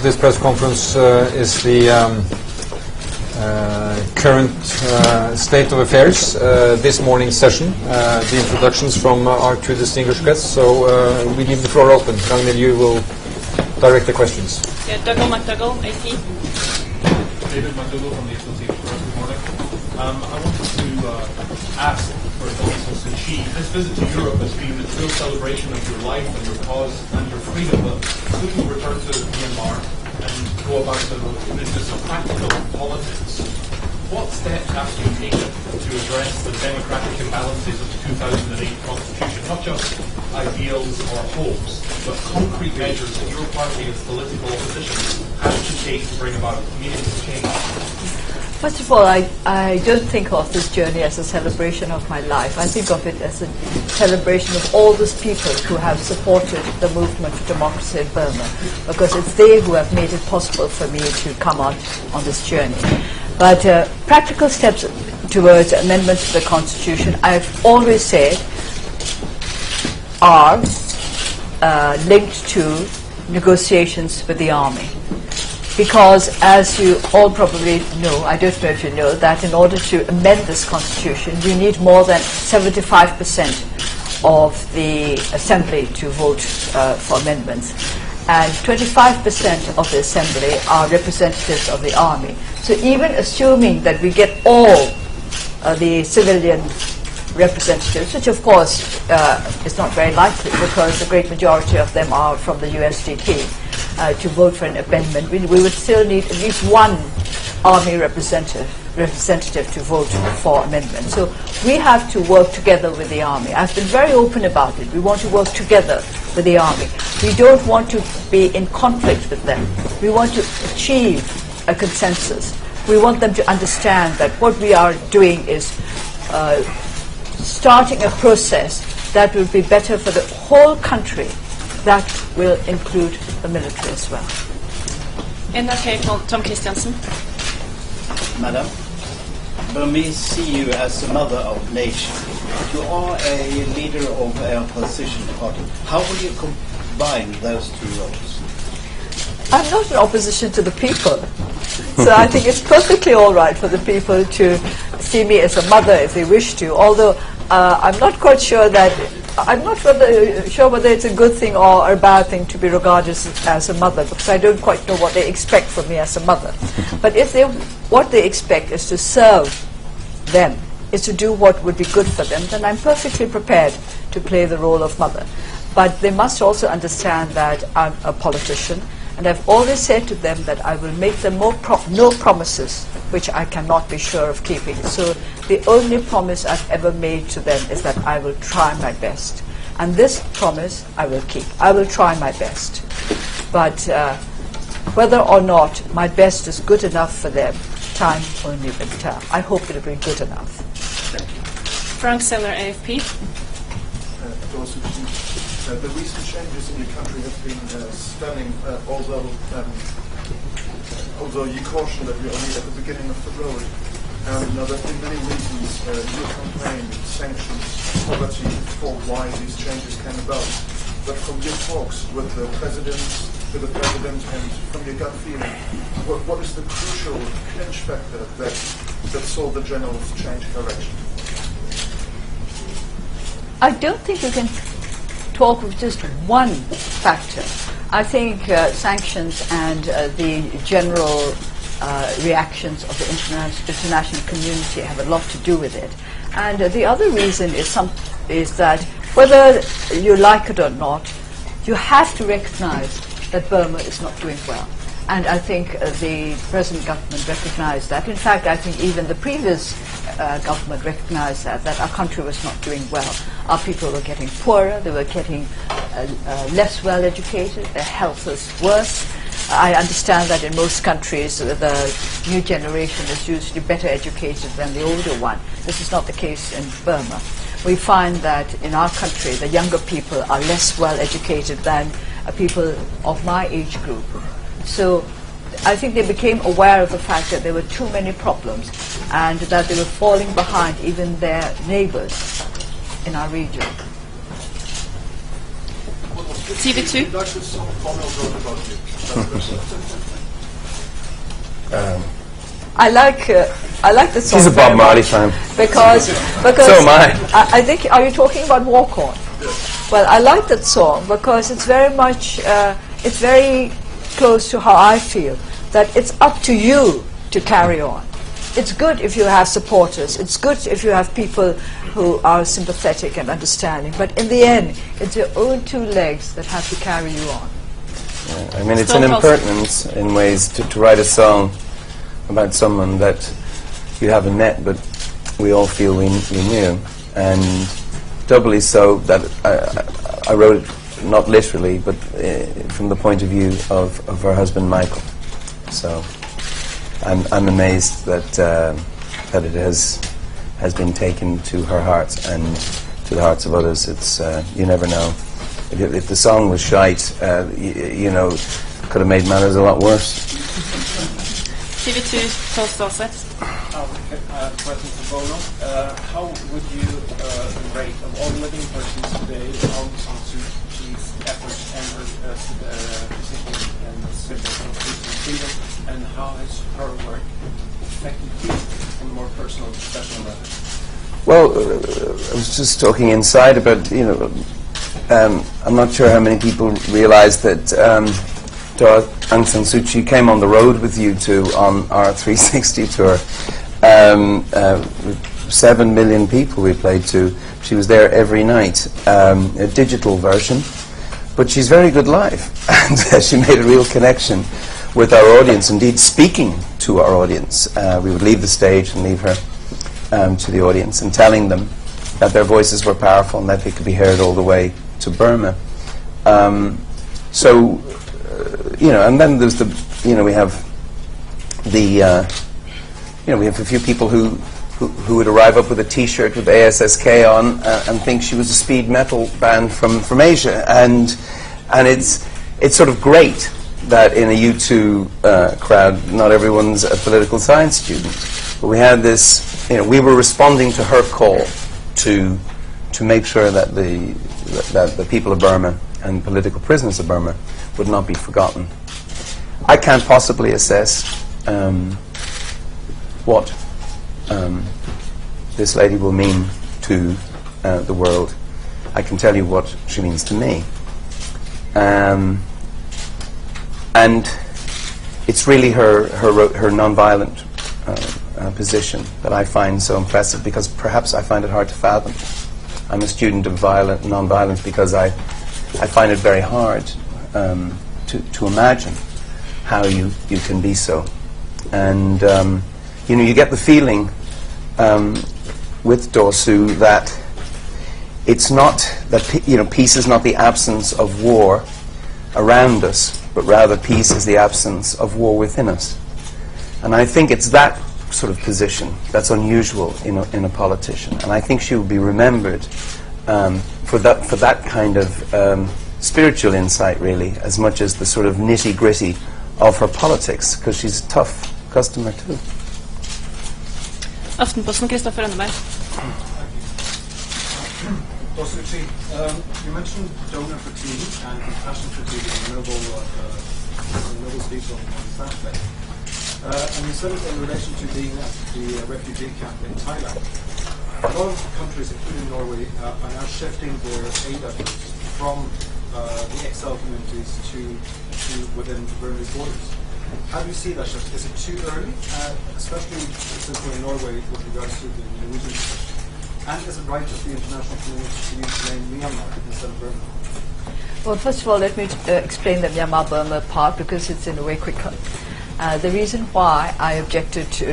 this press conference is the current state of affairs, this morning's session, the introductions from our two distinguished guests. So we leave the floor open. Ragnhild, you will direct the questions. Yeah, Dougal McDougall, AP. David McDougall from the Associated Press. Good morning. I wanted to ask for Mrs. Suu Kyi. This visit to Europe has been a real celebration of your life and your cause and your freedom, but soon you'll return to Myanmar and go about the business of practical politics. What steps have to be taken to address the democratic imbalances of the 2008 constitution? Not just ideals or hopes, but concrete measures that your party as political opposition has to take to bring about meaningful change. First of all, I don't think of this journey as a celebration of my life. I think of it as a celebration of all those people who have supported the movement for democracy in Burma, because it's they who have made it possible for me to come out on this journey. But practical steps towards amendments to the Constitution, I've always said, are linked to negotiations with the army. Because, as you all probably know, I don't know if you know, that in order to amend this constitution, you need more than 75% of the assembly to vote for amendments. And 25% of the assembly are representatives of the army. So even assuming that we get all the civilian representatives, which of course is not very likely because the great majority of them are from the USDP, to vote for an amendment, we would still need at least one army representative to vote for amendment. So we have to work together with the army. I've been very open about it. We want to work together with the army. We don't want to be in conflict with them. We want to achieve a consensus. We want them to understand that what we are doing is starting a process that will be better for the whole country. That will include the military as well. NRK, Tom Christiansen. Madam, Burmese see you as a mother of nations. You are a leader of a opposition party. How will you combine those two roles? I'm not in opposition to the people. So I think it's perfectly all right for the people to see me as a mother if they wish to, although I'm not quite sure that I'm not sure whether it's a good thing or a bad thing to be regarded as a mother, because I don't quite know what they expect from me as a mother. But if what they expect is to serve them, is to do what would be good for them, then I'm perfectly prepared to play the role of mother. But they must also understand that I'm a politician, and I've always said to them that I will make them no promises which I cannot be sure of keeping. So the only promise I've ever made to them is that I will try my best. And this promise I will keep. I will try my best. But whether or not my best is good enough for them, time only will tell. I hope it will be good enough. Frank Seller, AFP. The recent changes in your country have been stunning, although you cautioned that we are only at the beginning of the road. Now there have been many reasons, your campaign, sanctions, poverty, for why these changes came about. But from your talks with the president and from your gut feeling, what is the crucial clinch factor that saw the generals change direction? I don't think you can talk of just one factor. I think sanctions and the general reactions of the international community have a lot to do with it. And the other reason is that whether you like it or not, you have to recognize that Burma is not doing well. And I think the present government recognized that. In fact, I think even the previous government recognized that our country was not doing well. Our people were getting poorer, they were getting less well educated, their health was worse. I understand that in most countries the new generation is usually better educated than the older one. This is not the case in Burma. We find that in our country the younger people are less well educated than people of my age group. So I think they became aware of the fact that there were too many problems and that they were falling behind even their neighbors in our region. What was TV2. Like the song Bono wrote about you. I like the song. She's a very Bob Marley much fan. because So am I. I think, are you talking about Walk On? Well, I like that song because it's very much it's very close to how I feel, that it's up to you to carry on. It's good if you have supporters. It's good if you have people who are sympathetic and understanding. But in the end, it's your own two legs that have to carry you on. I mean, it's an impertinence in ways to write a song about someone that you haven't met, but we all feel we knew. And doubly so that I wrote it not literally, but from the point of view of her husband Michael. So I'm amazed that it has been taken to her heart and to the hearts of others. It's you never know. If the song was shite, you know, could have made matters a lot worse. TV2 Toastdalset. Question for Bono. How would you rate of all living persons today Aung San Suu Kyi's efforts and her position and civil freedom, and how has her work affected you on a more personal, professional level? Well, I was just talking inside about, you know, I'm not sure how many people realize that Aung San Suu Kyi came on the road with you two on our 360 tour. 7 million people we played to. She was there every night, a digital version, but she's very good live, and she made a real connection with our audience, indeed speaking to our audience. We would leave the stage and leave her to the audience and telling them that their voices were powerful and that they could be heard all the way to Burma. You know, and then there's the, you know, we have the, you know, we have a few people who would arrive up with a T-shirt with ASSK on and think she was a speed metal band from Asia, and it's sort of great that in a U2 crowd, not everyone's a political science student, but we had this, you know, we were responding to her call to make sure that the people of Burma and political prisoners of Burma would not be forgotten. I can't possibly assess what this lady will mean to the world. I can tell you what she means to me. And it's really her non-violent position that I find so impressive, because perhaps I find it hard to fathom. I'm a student of non-violence because I find it very hard to imagine how you can be so. And you know, you get the feeling with Daw Suu that it's not that, you know, peace is not the absence of war around us, but rather peace is the absence of war within us. And I think it's that sort of position that's unusual in a politician. And I think she will be remembered for that kind of spiritual insight, really, as much as the sort of nitty-gritty of her politics, because she's a tough customer too. Aftenposten, Kristoffer Rønneberg. Suu Kyi, you mentioned donor fatigue and compassion fatigue in the Nobel speech on Saturday. And you said it in relation to being at the refugee camp in Thailand. A lot of countries, including Norway, are now shifting their aid efforts from the exile communities to within Burmese borders. How do you see that shift? Is it too early, especially since we're in Norway with regards to the Norwegian situation? And is it right of the international community to use the name Myanmar instead of Burma? Well, first of all, let me explain the Myanmar-Burma part, because it's in a way quicker. The reason why I objected to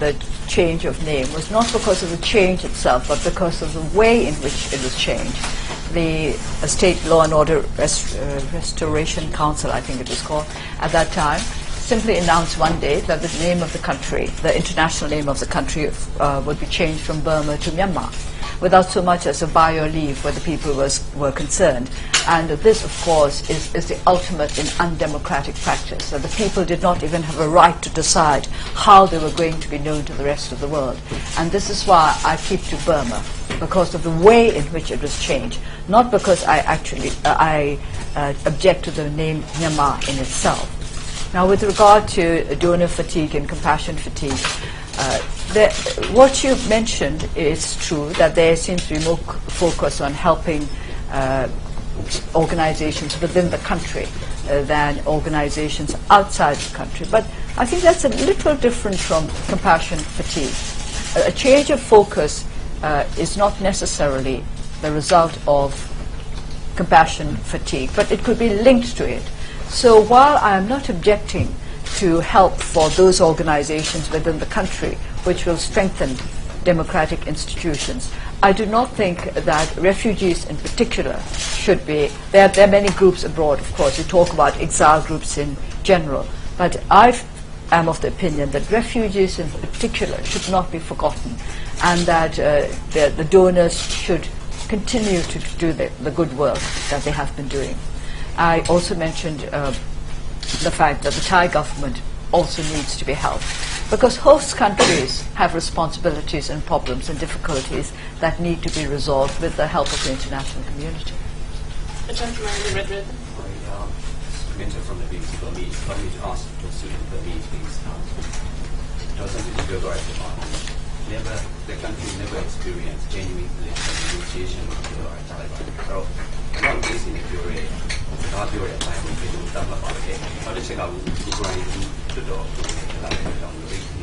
the change of name was not because of the change itself, but because of the way in which it was changed. The State Law and Order Restoration Council, I think it was called, at that time, simply announced one day that the name of the country, the international name of the country, would be changed from Burma to Myanmar, without so much as a buy or leave where the people were concerned. And this, of course, is the ultimate in undemocratic practice, that the people did not even have a right to decide how they were going to be known to the rest of the world. And this is why I keep to Burma. because of the way in which it was changed, not because I object to the name Myanmar in itself. Now, with regard to donor fatigue and compassion fatigue, what you mentioned is true, that there seems to be more focus on helping organizations within the country than organizations outside the country. But I think that's a little different from compassion fatigue. A change of focus is not necessarily the result of compassion fatigue, but it could be linked to it. So while I am not objecting to help for those organizations within the country which will strengthen democratic institutions, I do not think that refugees in particular should be, there are many groups abroad, of course, we talk about exile groups in general, but I am of the opinion that refugees in particular should not be forgotten, and that the donors should continue to do the good work that they have been doing. I also mentioned the fact that the Thai government also needs to be helped, because host countries have responsibilities and problems and difficulties that need to be resolved with the help of the international community. The gentleman in the red ribbon. Mentor from the BBC Burmese, allow me to ask the student Burmese, please. Doesn't it go right never, the country never experienced genuine political negotiation with the Taliban. So, not based in the period, not during the time when we do stuff about it, but it's about to grind to the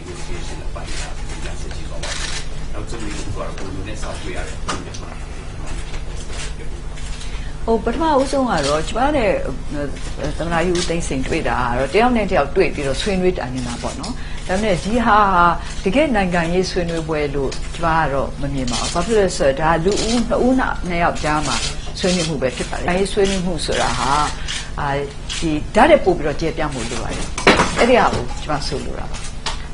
negotiation of finding out the messages of what. Now, to me, for our own units, we are in the plan. ပထမအဦးဆုံးကတော့ကျမနဲ့သမ္မတကြီးဦးသိန်းစိန်တွေ့တာကတော့တယောက်နဲ့တယောက်တွေ့ပြီးတော့ဆွေးနွေးတာနေတာပေါ့နော်ဒါပေမဲ့ဒီဟာတကယ်နိုင်ငံရေးဆွေးနွေးပွဲလို့ကျမကတော့မမြင်ပါဘူးဘာဖြစ်လို့လဲဆိုတော့ဒါလူဦးနှစ်ယောက်ကြားမှာဆွေးနွေးမှုပဲဖြစ်ပါတယ်နိုင်ငံရေးဆွေးနွေးမှုဆိုတာဟာဒီဓာတ်နဲ့ပို့ပြီးတော့ကျေပြန့်မှုလိုပါတယ်အဲ့ဒီဟာကိုကျမဆိုလိုတာပါ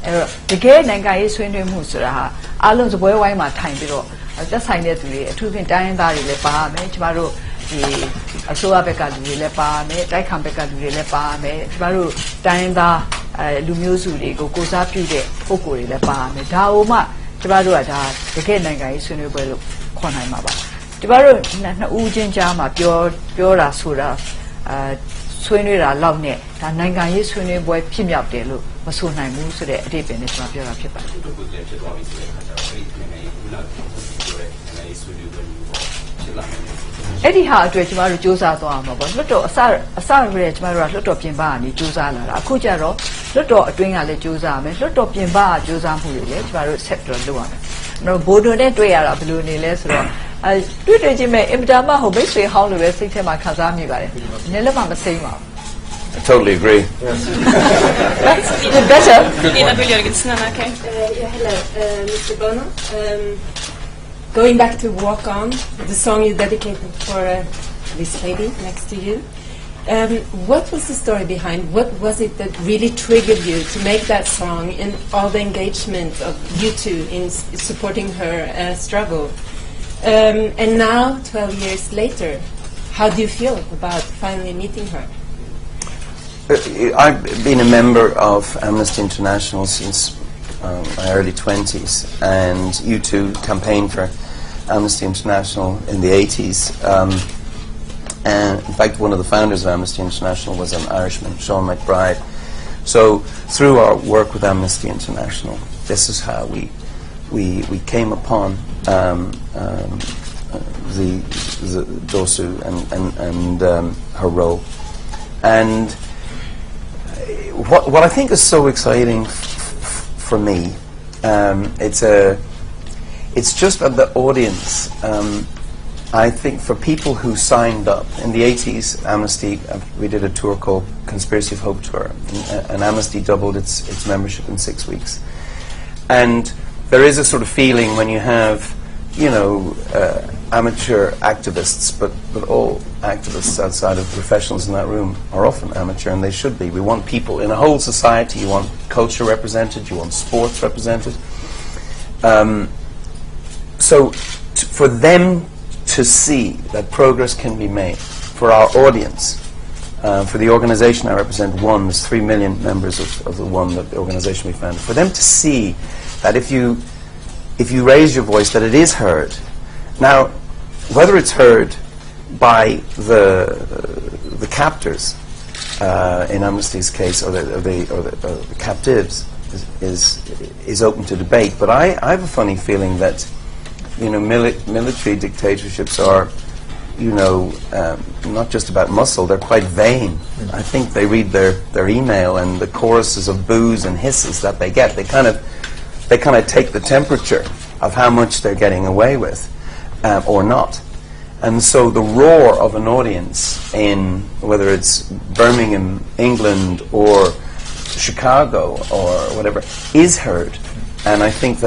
အဲ့တော့တကယ်နိုင်ငံရေးဆွေးနွေးမှုဆိုတာဟာအားလုံးစပွဲဝိုင်းမှာထိုင်ပြီးတော့သက်ဆိုင်တဲ့သူတွေအထူးဖြင့်တိုင်းရင်းသားတွေလည်းပါမယ်ကျမတို့ဒီအစိုးရဘက်ကလူတွေလည်းပါမယ်တိုက်ခံဘက်ကလူတွေလည်းပါမယ်ကျမတို့တိုင်းရင်းသားလူမျိုးစုတွေကိုကိုစားပြုတဲ့ပုဂ္ဂိုလ်တွေလည်းပါမယ်ဒါအိုမှကျမတို့ကဒါတကယ်နိုင်ငံရေးဆွေးနွေးပွဲလို့ခေါ်နိုင်မှာပါကျမတို့နှစ်ဦးချင်းကြားမှာပြောတာဆိုတာဆွေးနွေးတာလောက်နဲ့ဒါနိုင်ငံရေးဆွေးနွေးပွဲဖြစ်မြောက်တယ်လို့မဆိုနိုင်ဘူးဆိုတဲ့အဓိပ္ပာယ်နဲ့ကျမပြောတာဖြစ်ပါတယ်အဲ့ဒီဟာအတွက်ကျမတို့စူးစမ်းသွားအောင်ပါပေါ့လွတ်တော်အစရကျမတို့ကလွတ်တော်ပြင်ပကနေစူးစမ်းလာတာအခုကျတော့လွတ်တော်အတွင်းကလည်းစူးစမ်းရမယ်လွတ်တော်ပြင်ပကစူးစမ်းမှုတွေလည်းကျမတို့ဆက်ပြီးလုပ်ရမယ်အဲ့တော့ဘိုးတို့နဲ့တွေ့ရတာဘယ်လိုနေလဲဆိုတော့တွေ့ချင်းမဲ့အင်တာမဟုတ်မိတ်ဆွေဟောင်းလိုပဲစိတ်ထဲမှာခံစားမိပါတယ်နည်းလည်းမစိမ့်ပါဘူး I totally agree. That's better. Ina Bull-Jørgensen, okay. Hello, Mr. Bono. Going back to Walk On, the song you dedicated for this lady next to you. What was the story behind? What was it that really triggered you to make that song and all the engagement of you two in supporting her struggle? And now, 12 years later, how do you feel about finally meeting her? I've been a member of Amnesty International since my early 20s, and you two campaigned for Amnesty International in the 80s. And in fact, one of the founders of Amnesty International was an Irishman, Sean McBride. So through our work with Amnesty International, this is how we came upon the Dosu and her role. And what I think is so exciting for me, it's just that the audience, I think for people who signed up, in the 80s, Amnesty, we did a tour called Conspiracy of Hope Tour, and Amnesty doubled its membership in 6 weeks. And there is a sort of feeling when you have, you know, amateur activists, but all activists outside of professionals in that room are often amateur, and they should be. We want people in a whole society, you want culture represented, you want sports represented. So for them to see that progress can be made, for our audience, for the organization I represent, One, there's 3 million members of the One, the organization we founded, for them to see that if you raise your voice, that it is heard, Now, whether it's heard by the captors in Amnesty's case, or the captives, is open to debate. But I have a funny feeling that, you know, military dictatorships are, you know, not just about muscle, they're quite vain. I think they read their email and the choruses of boos and hisses that they get. They kind of take the temperature of how much they're getting away with, or not. And so the roar of an audience in, whether it's Birmingham, England, or Chicago, or whatever, is heard. And I think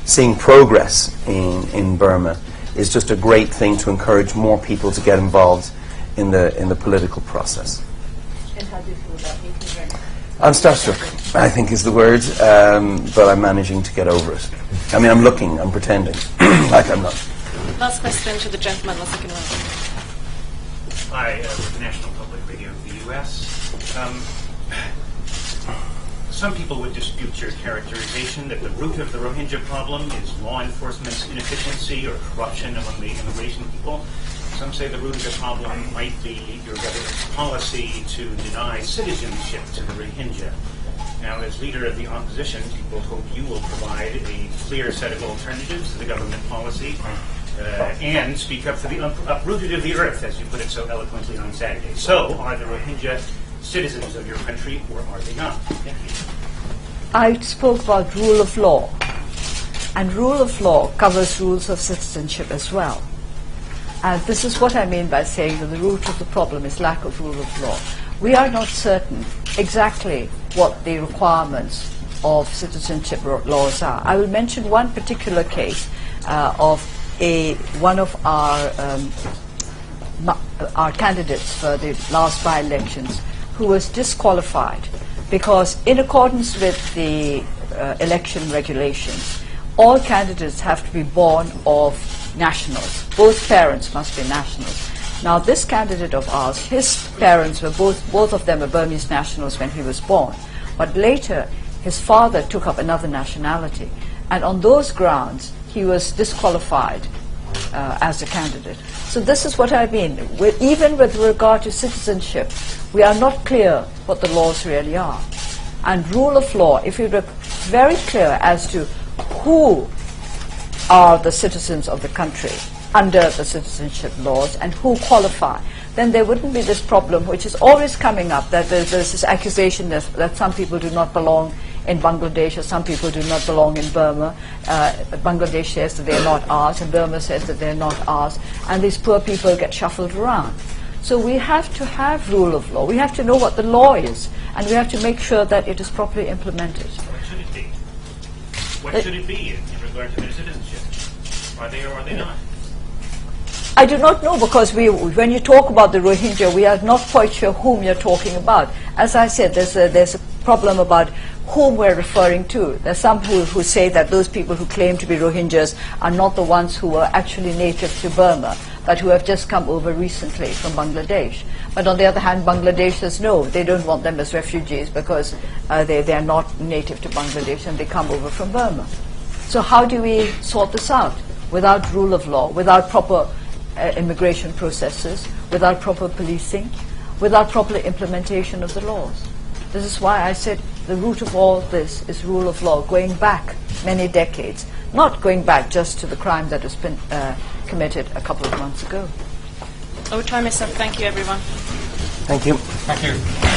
seeing progress in Burma is just a great thing to encourage more people to get involved in the political process. And how do you feel about meeting? I'm starstruck, I think is the word, but I'm managing to get over it. I mean, I'm pretending like I'm not. Last question to the gentleman on the second row. Hi, with the National Public Radio of the U.S. Some people would dispute your characterization that the root of the Rohingya problem is law enforcement's inefficiency or corruption among the immigration people. Some say the root of the problem might be your government's policy to deny citizenship to the Rohingya. Now, as leader of the opposition, people hope you will provide a clear set of alternatives to the government policy and speak up for the uprooted of the earth, as you put it so eloquently on Saturday. So, are the Rohingya citizens of your country, or are they not? Thank you. I spoke about rule of law, and rule of law covers rules of citizenship as well. And this is what I mean by saying that the root of the problem is lack of rule of law. We are not certain exactly what the requirements of citizenship laws are. I will mention one particular case of one of our candidates for the last by-elections who was disqualified because, in accordance with the election regulations, all candidates have to be born of nationals. Both parents must be nationals. Now, this candidate of ours, his parents were both of them were Burmese nationals when he was born, but later his father took up another nationality, and on those grounds he was disqualified as a candidate. So this is what I mean. Even with regard to citizenship, we are not clear what the laws really are. And rule of law, if we were very clear as to who are the citizens of the country under the citizenship laws and who qualify, then there wouldn't be this problem which is always coming up, that there's this accusation that some people do not belong in Bangladesh or some people do not belong in Burma. Bangladesh says that they're not ours and Burma says that they're not ours, and these poor people get shuffled around. So we have to have rule of law. We have to know what the law is, and we have to make sure that it is properly implemented. What should it be? What should it be in regard to their citizenship? Are they or are they not? I do not know, because when you talk about the Rohingya, we are not quite sure whom you're talking about. As I said, there's a problem about whom we're referring to. There's some who say that those people who claim to be Rohingyas are not the ones who were actually native to Burma, but who have just come over recently from Bangladesh. But on the other hand, Bangladesh says no, they don't want them as refugees because they are not native to Bangladesh and they come over from Burma. So how do we sort this out? Without rule of law, without proper immigration processes, without proper policing, without proper implementation of the laws. This is why I said the root of all this is rule of law, going back many decades, not going back just to the crime that has been committed a couple of months ago. Our time is up. Thank you, everyone. Thank you. Thank you.